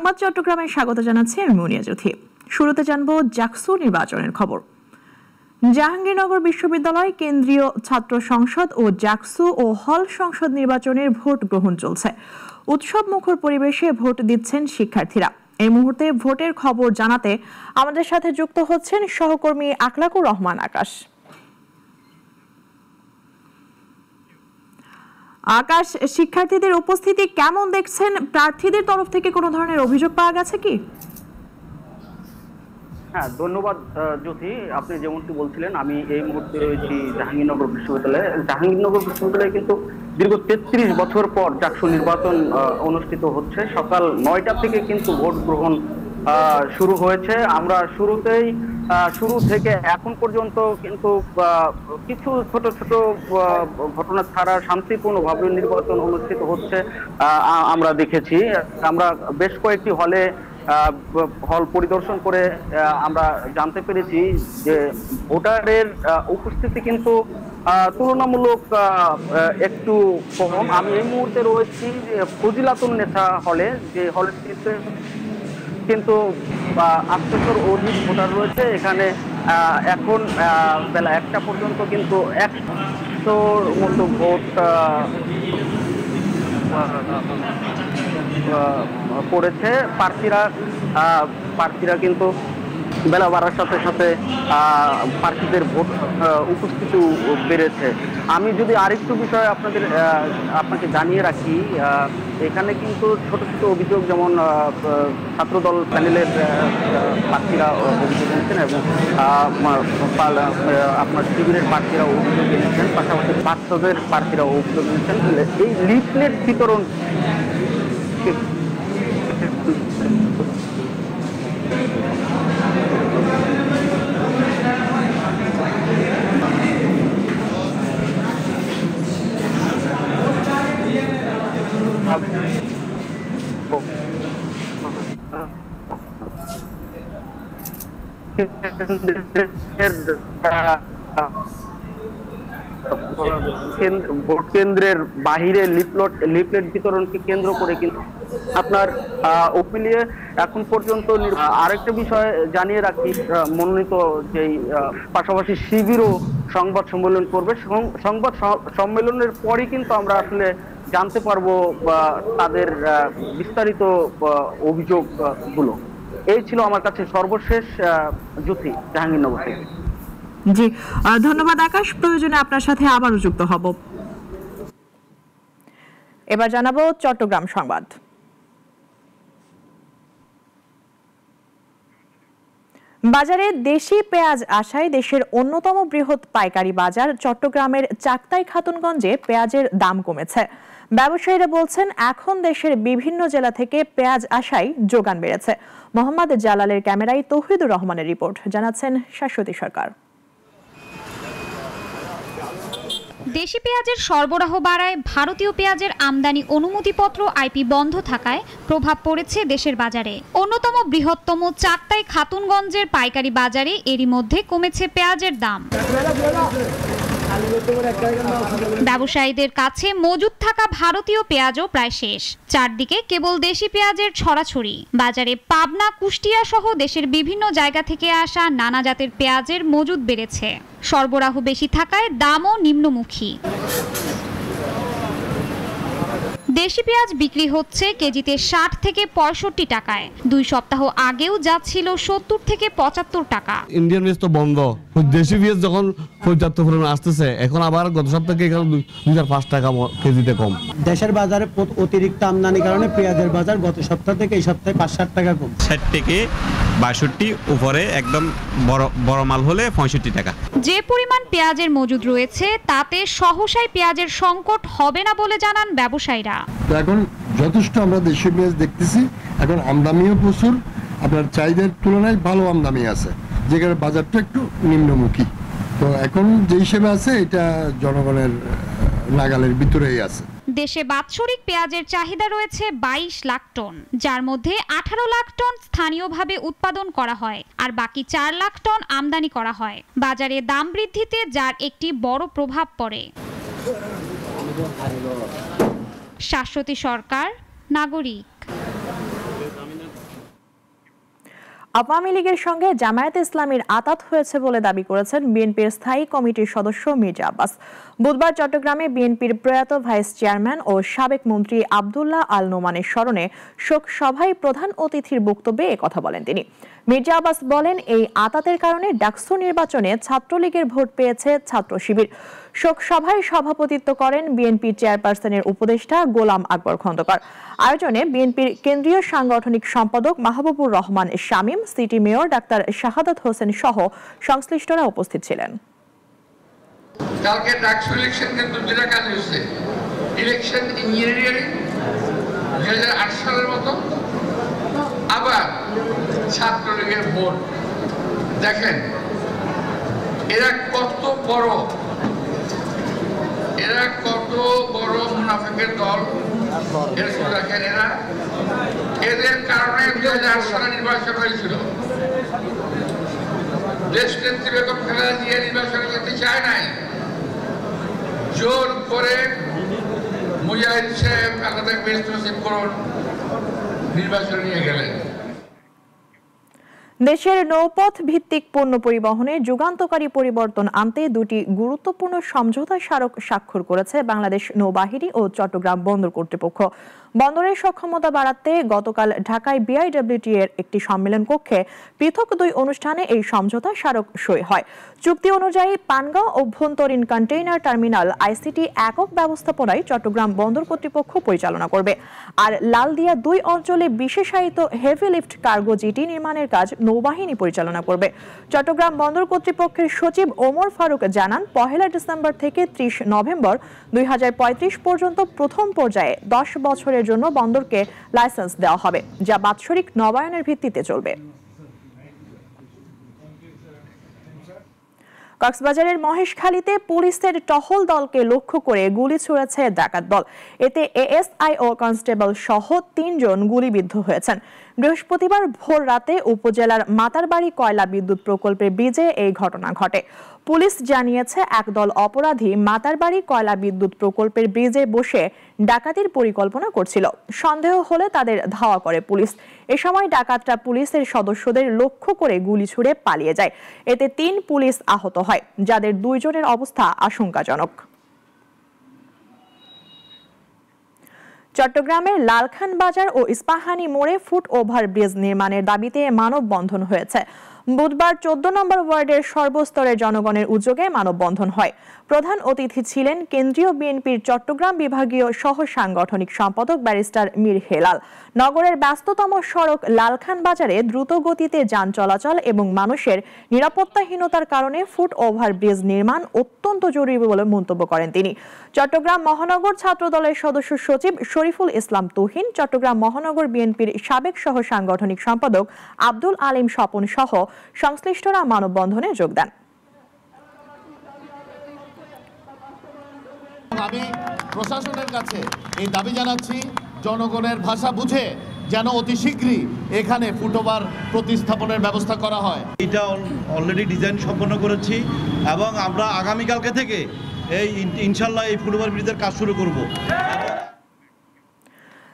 সংবাদ চট্টগ্রামে স্বাগত জানাচ্ছি আমি মুনিয়া জ্যোতি। শুরুতে জানবো জাকসু নির্বাচনের খবর। জাহাঙ্গীরনগর বিশ্ববিদ্যালয় কেন্দ্রীয় ছাত্র সংসদ ও জাকসু ও হল সংসদ নির্বাচনের ভোট গ্রহণ চলছে। উৎসব মুখর পরিবেশে ভোট দিচ্ছেন শিক্ষার্থীরা। এই মুহূর্তে ভোটের খবর জানাতে আমাদের সাথে যুক্ত হচ্ছেন সহকর্মী আকলাকুর রহমান আকাশ। আকাশ, শিক্ষার্থীদের উপস্থিতি কেমন দেখছেন? প্রার্থীদের তরফ থেকে কোনো ধরনের অভিযোগ পাওয়া গেছে কি? হ্যাঁ, ধন্যবাদ জ্যোতি। আপনি যেমনটি বলছিলেন, আমি এই মুহূর্তে রয়েছি জাহাঙ্গীরনগর বিশ্ববিদ্যালয়ে। জাহাঙ্গীরনগর বিশ্ববিদ্যালয়ে কিন্তু দীর্ঘ 33 বছর পর জাকসু নির্বাচন অনুষ্ঠিত হচ্ছে। সকাল 9টা থেকে কিন্তু ভোট গ্রহণ শুরু হয়েছে। আমরা শুরু থেকে এখন পর্যন্ত কিন্তু কিছু ছোট ছোট ঘটনা ছাড়া শান্তিপূর্ণভাবে নির্বাচন অনুষ্ঠিত হচ্ছে আমরা দেখেছি। আমরা বেশ কয়েকটি হল পরিদর্শন করে আমরা জানতে পেরেছি যে ভোটারের উপস্থিতি কিন্তু তুলনামূলক একটু কম। আমি এই মুহূর্তে রয়েছি ফজিলাতুন্নেসা হলে, যে হলটিতে কিন্তু 800-র অধিক ভোটার রয়েছে। এখানে এখন বেলা 1টা পর্যন্ত কিন্তু 100-র মতো ভোট পড়েছে। প্রার্থীরা কিন্তু বেলা বাড়ার সাথে সাথে প্রার্থীদের ভোট উপস্থিতি বেড়েছে। আমি যদি আরেকটু বিষয় আপনাকে জানিয়ে রাখি, এখানে কিন্তু ছোট ছোট অভিযোগ, যেমন ছাত্রদল প্যানেলের প্রার্থীরা অভিযোগ এনেছেন এবং আপনার শিবিরের প্রার্থীরা অভিযোগ এনেছেন, পাশাপাশি বাস্তবের প্রার্থীরা অভিযোগ এনেছেন। এই লিফলেট বিতরণ ভোট কেন্দ্রের বাহিরে লিফলেট বিতরণকে কেন্দ্র করে কিন্তু আপনার ওপিলিয়ে এখন পর্যন্ত। আরেকটা বিষয় জানিয়ে রাখি, মনোনীত যেই পাশাপাশি শিবিরও সংবাদ সম্মেলন করবে। সংবাদ সম্মেলনের পরই কিন্তু আমরা আসলে জানতে পারবো তাদের বিস্তারিত অভিযোগ গুলো। এই ছিল আমার কাছে সর্বশেষ জ্যোতি, জাহাঙ্গীরনগর থেকে। জি, ধন্যবাদ আকাশ। প্রয়োজনে আপনার সাথে আবারও যুক্ত হব। এবার জানাবো চট্টগ্রাম সংবাদ। বাজারে দেশি পেঁয়াজ আসায় দেশের অন্যতম বৃহৎ পাইকারি বাজার চট্টগ্রামের চাকতাই খাতুনগঞ্জে পেঁয়াজের দাম কমেছে। ব্যবসায়ীরা বলছেন এখন দেশের বিভিন্ন জেলা থেকে পেঁয়াজ আসায় যোগান বেড়েছে। মোহাম্মদ জালালের ক্যামেরায় তৌহিদুর রহমানের রিপোর্ট, জানাচ্ছেন শাশ্বতী সরকার। দেশি পেঁয়াজের সরবরাহ বাড়ায় ভারতীয় পেঁয়াজের আমদানি অনুমতিপত্র আইপি বন্ধ থাকায় প্রভাব পড়েছে দেশের বাজারে। অন্যতম বৃহত্তম চাকতাই খাতুনগঞ্জের পাইকারি বাজারে এরই মধ্যে কমেছে পেঁয়াজের দাম। ব্যবসায়ীদের কাছে মজুদ থাকা ভারতীয় পেঁয়াজও প্রায় শেষ। চারদিকে কেবল দেশি পেঁয়াজের ছড়াছড়ি। বাজারে পাবনা, কুষ্টিয়া সহ দেশের বিভিন্ন জায়গা থেকে আসা নানা জাতের পেঁয়াজের মজুদ বেড়েছে। সরবরাহ বেশি থাকায় দামও নিম্নমুখী। দেশি পেঁয়াজ বিক্রি হচ্ছে কেজিতে 60 থেকে 65 টাকায়। 2 সপ্তাহ আগেও যা ছিল 70 থেকে 75 টাকা। ইন্ডিয়ান পেঁয়াজ তো বন্ধ, দেশি পেঁয়াজ যখন পর্যাপ্ত পরিমাণে আসতেছে, এখন আবার গত সপ্তাহে 2-5 টাকা কেজিতে কম। দেশের বাজারে অতিরিক্ত আমদানির কারণে পেঁয়াজের বাজার গত সপ্তাহ থেকে এই সপ্তাহে 5-7 টাকা কম। 60 থেকে 62 উপরে, একদম বড় মাল হলে 65 টাকা। যে পরিমাণ পেঁয়াজের মজুদ রয়েছে তাতে সহসাই পেঁয়াজের সংকট হবে না বলে জানান ব্যবসায়ীরা। তো এখন যথেষ্ট আমরা দেশীয় পেঁয়াজ দেখতেছি, এখন আমদানিও প্রচুর, আপনার চাহিদার তুলনায় ভালো আমদানি আছে, যেখানে বাজারটা একটু নিম্নমুখী। তো এখন যে হিসেবে আছে এটা জনগণের নাগালের ভিতরেই আছে। দেশে বাৎসরিক পেঁয়াজের চাহিদা রয়েছে 22 লাখ টন, যার মধ্যে 18 লাখ টন স্থানীয়ভাবে উৎপাদন করা হয় আর বাকি 4 লাখ টন আমদানি করা হয়। বাজারে দাম বৃদ্ধিতে যার একটি বড় প্রভাব পড়ে। শাশ্বতী সরকার, নাগরিক। আওয়ামী লীগের সঙ্গে জামায়াতে ইসলামীর আঁতাত হয়েছে বলে দাবি করেছেন বিএনপির স্থায়ী কমিটির সদস্য মির্জা আব্বাস। বুধবার চট্টগ্রামে বিএনপির প্রয়াত ভাইস চেয়ারম্যান ও সাবেক মন্ত্রী আব্দুল্লাহ আল নোমানের স্মরণে শোক সভায় প্রধান অতিথির বক্তব্যে একথা বলেন তিনি। মির্জা আব্বাস বলেন, এই আঁতাতের কারণে ডাকসু নির্বাচনে ছাত্রলীগের ভোট পেয়েছে ছাত্র শিবির। শোক সভায় সভাপতিত্ব করেন বিএনপি চেয়ারপারসনের উপদেষ্টা গোলাম আকবর খন্দকার। আয়োজনে বিএনপির কেন্দ্রীয় সাংগঠনিক সম্পাদক Mahbubur Rahman Shamim, city mayor doctor Shahadat Hossain সহ সংশ্লিষ্টরা উপস্থিত ছিলেন। কালকে ডাকসু ইলেকশন কিন্তু দুটা কাজ হয়েছে, ইলেকশন ইঞ্জিনিয়ারিং 2008 সালের মতো, আবার ছাত্রলীগের ভোট। দেখেন এরা কত বড় মুনাফিকের দল। দেখেন এদের কারণে 2008 সালে নির্বাচন হয়েছিল। দেশনেত্রী বেগম খালেদা জিয়া নির্বাচনে যেতে চায় নাই, জোর করে মুজাহিদ সাহেব আলাদা বেস্ট নসিব করুন নির্বাচনে নিয়ে গেলেন। দেশের নৌপথ ভিত্তিক পণ্য পরিবহনে যুগান্তকারী পরিবর্তন আনতে দুটি গুরুত্বপূর্ণ সমঝোতা স্মারক স্বাক্ষর করেছে বাংলাদেশ নৌবাহিনী ও চট্টগ্রাম বন্দর কর্তৃপক্ষ। বন্দরের সক্ষমতা বাড়াতে গতকাল ঢাকায় বিআইডব্লিউটি এর একটি সম্মেলন কক্ষে পৃথক দুই অনুষ্ঠানে এই সমঝোতা স্মারক সই হয়। চুক্তি অনুযায়ী পানগাঁও অভ্যন্তরীণ কন্টেইনার টার্মিনাল আইসিটি একক ব্যবস্থাপনায় চট্টগ্রাম বন্দর কর্তৃপক্ষ পরিচালনা করবে, আর লালদিয়া 2 অঞ্চলে বিশেষায়িত হেভি লিফট কার্গো জেটি নির্মাণের কাজ নৌবাহিনী পরিচালনা করবে। চট্টগ্রাম বন্দর কর্তৃপক্ষের সচিব ওমর ফারুক জানান, 1 ডিসেম্বর থেকে 30 নভেম্বর 2035 পর্যন্ত প্রথম পর্যায়ে 10 বছরের জন্য বন্দরকে লাইসেন্স দেওয়া হবে, যা বাৎসরিক নবায়নের ভিত্তিতে চলবে। কক্সবাজারের মহেশখালীতে পুলিশের টহল দলকে লক্ষ্য করে গুলি ছুড়েছে ডাকাত দল। এতে এএসআই ও কনস্টেবল সহ 3 জন গুলিবিদ্ধ হয়েছেন। বৃহস্পতিবার ভোর রাতে উপজেলার মাতারবাড়ি কয়লা বিদ্যুৎ প্রকল্পের ব্রিজে এই ঘটনা ঘটে। পুলিশ জানিয়েছে, একদল অপরাধী মাতারবাড়ি কয়লা বিদ্যুৎ প্রকল্পের ব্রিজে বসে ডাকাতির পরিকল্পনা করছিল। সন্দেহ হলে তাদের ধাওয়া করে পুলিশ। এ সময় ডাকাতরা পুলিশের সদস্যদের লক্ষ্য করে গুলি ছুড়ে পালিয়ে যায়। এতে 3 পুলিশ আহত হয়, যাদের 2 জনের অবস্থা আশঙ্কাজনক। চট্টগ্রামের লালখান বাজার ও ইস্পাহানি মোড়ে ফুট ওভার ব্রিজ নির্মাণের দাবিতে মানববন্ধন হয়েছে। বুধবার 14 নম্বর ওয়ার্ডের সর্বস্তরের জনগণের উদ্যোগে মানববন্ধন হয়। প্রধান অতিথি ছিলেন কেন্দ্রীয় বিএনপির চট্টগ্রাম বিভাগীয় সহ সাংগঠনিক সম্পাদক ব্যারিস্টার মীর হেলাল। নগরের ব্যস্ততম সড়ক লালখান বাজারে দ্রুত গতিতে যান চলাচল এবং মানুষের নিরাপত্তাহীনতার কারণে ফুট ওভার ব্রিজ নির্মাণ অত্যন্ত জরুরি বলে মন্তব্য করেন তিনি। চট্টগ্রাম মহানগর ছাত্র দলের সদস্য সচিব শরীফুল ইসলাম তুহিন, চট্টগ্রাম মহানগর বিএনপির সাবেক সহ সাংগঠনিক সম্পাদক আব্দুল আলিম স্বপন সহ সংশ্লিষ্টরা মানববন্ধনে যোগ দেন। আমি প্রশাসনের কাছে এই দাবি জানাচ্ছি, জনগণের ভাষা বুঝে যেন অতি শীঘ্রই এখানে ফুটওভার প্রতিস্থাপনের ব্যবস্থা করা হয়। এটা অলরেডি ডিজাইন সম্পন্ন করেছি এবং আমরা আগামীকালকে থেকে এই ইনশাল্লাহ এই ফুটওভার ব্রিজের কাজ শুরু করব।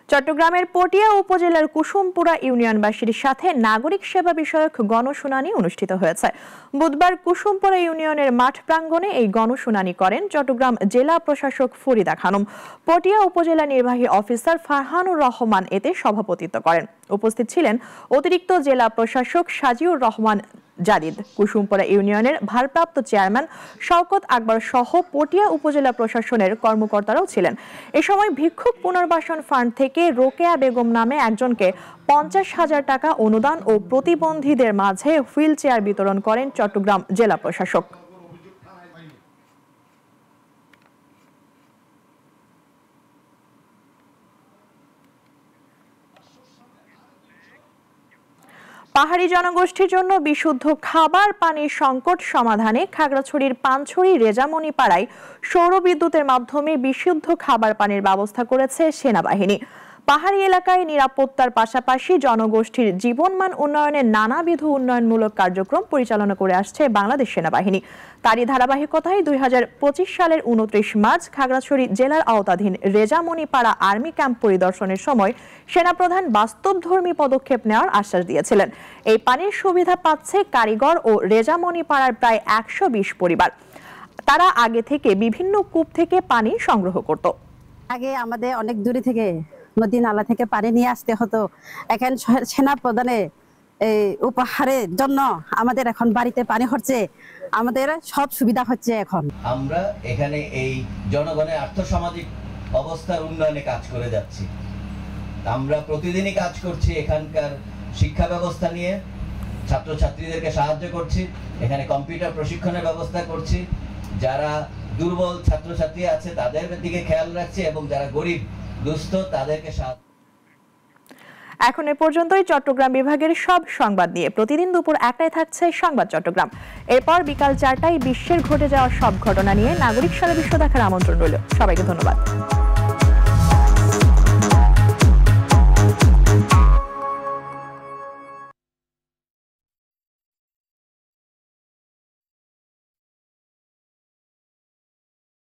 চট্টগ্রামের পটিয়া উপজেলার কুসুমপুরা ইউনিয়নবাসীর সাথে নাগরিক সেবা বিষয়ক গণশুনানি অনুষ্ঠিত হয়েছে। বুধবার কুসুমপুরা ইউনিয়নের মাঠ প্রাঙ্গণে এই গণশুনানি করেন চট্টগ্রাম জেলা প্রশাসক ফরিদা খানম। পটিয়া উপজেলা নির্বাহী অফিসার ফারহানুর রহমান এতে সভাপতিত্ব করেন। উপস্থিত ছিলেন অতিরিক্ত জেলা প্রশাসক সাজিউর রহমান জাদিদ, কুসুমপুরা ইউনিয়নের ভারপ্রাপ্ত চেয়ারম্যান শওকত আকবর সহ পটিয়া উপজেলা প্রশাসনের কর্মকর্তারাও ছিলেন। এ সময় ভিক্ষুক পুনর্বাসন ফান্ড থেকে রোকেয়া বেগম নামে একজনকে 50,000 টাকা অনুদান ও প্রতিবন্ধীদের মাঝে হুইল চেয়ার বিতরণ করেন চট্টগ্রাম জেলা প্রশাসক। পাহাড়ি জনগোষ্ঠীর জন্য বিশুদ্ধ খাবার পানির সংকট সমাধানে খাগড়াছড়ির পানছড়ি রেজামণি পাড়ায় সৌর বিদ্যুতের মাধ্যমে বিশুদ্ধ খাবার পানির ব্যবস্থা করেছে সেনাবাহিনী। পাহাড়ি এলাকায় নিরাপত্তার পাশাপাশি জনগোষ্ঠীর জীবনমান উন্নয়নে নানাবিধ উন্নয়নমূলক কার্যক্রম পরিচালনা করে আসছে বাংলাদেশ সেনাবাহিনী। তারই ধারাবাহিকতায় 2025 সালের 29 মার্চ খাগড়াছড়ি জেলার আওতাধীন রেজামণিপাড়া আর্মি ক্যাম্প পরিদর্শনের সময় সেনাপ্রধান বাস্তবধর্মী পদক্ষেপ নেওয়ার আশ্বাস দিয়েছিলেন। এই পানির সুবিধা পাচ্ছে কারিগর ও রেজামণিপাড়ার প্রায় 120 পরিবার। তারা আগে থেকে বিভিন্ন কূপ থেকে পানি সংগ্রহ করত। আগে আমাদের অনেক দূরে থেকে নদী নালা থেকে পানি নিয়ে আসতে হতো। এখন সেনা প্রধানের এই উপহারের জন্য আমাদের এখন বাড়িতে পানি হচ্ছে, আমাদের সব সুবিধা হচ্ছে। এখন আমরা এখানে এই জনগণের আর্থসামাজিক অবস্থার উন্নয়নে কাজ করে যাচ্ছি। আমরা প্রতিদিনই কাজ করছি এখানকার শিক্ষা ব্যবস্থা নিয়ে, ছাত্রছাত্রীদেরকে সাহায্য করছি, এখানে কম্পিউটার প্রশিক্ষণের ব্যবস্থা করছি, যারা দুর্বল ছাত্রছাত্রী আছে তাদের দিকে খেয়াল রাখছি এবং যারা গরিব দুস্থ তাদেরকে সাহায্য। এখন এ পর্যন্তই চট্টগ্রাম বিভাগের সব সংবাদ নিয়ে প্রতিদিন দুপুর 1টায় থাকছে সংবাদ চট্টগ্রাম। এরপর বিকাল 4টায় বিশ্বের ঘটে যাওয়া সব ঘটনা নিয়ে নাগরিক সারা বিশ্ব দেখার আমন্ত্রণ রইল। সবাইকে ধন্যবাদ।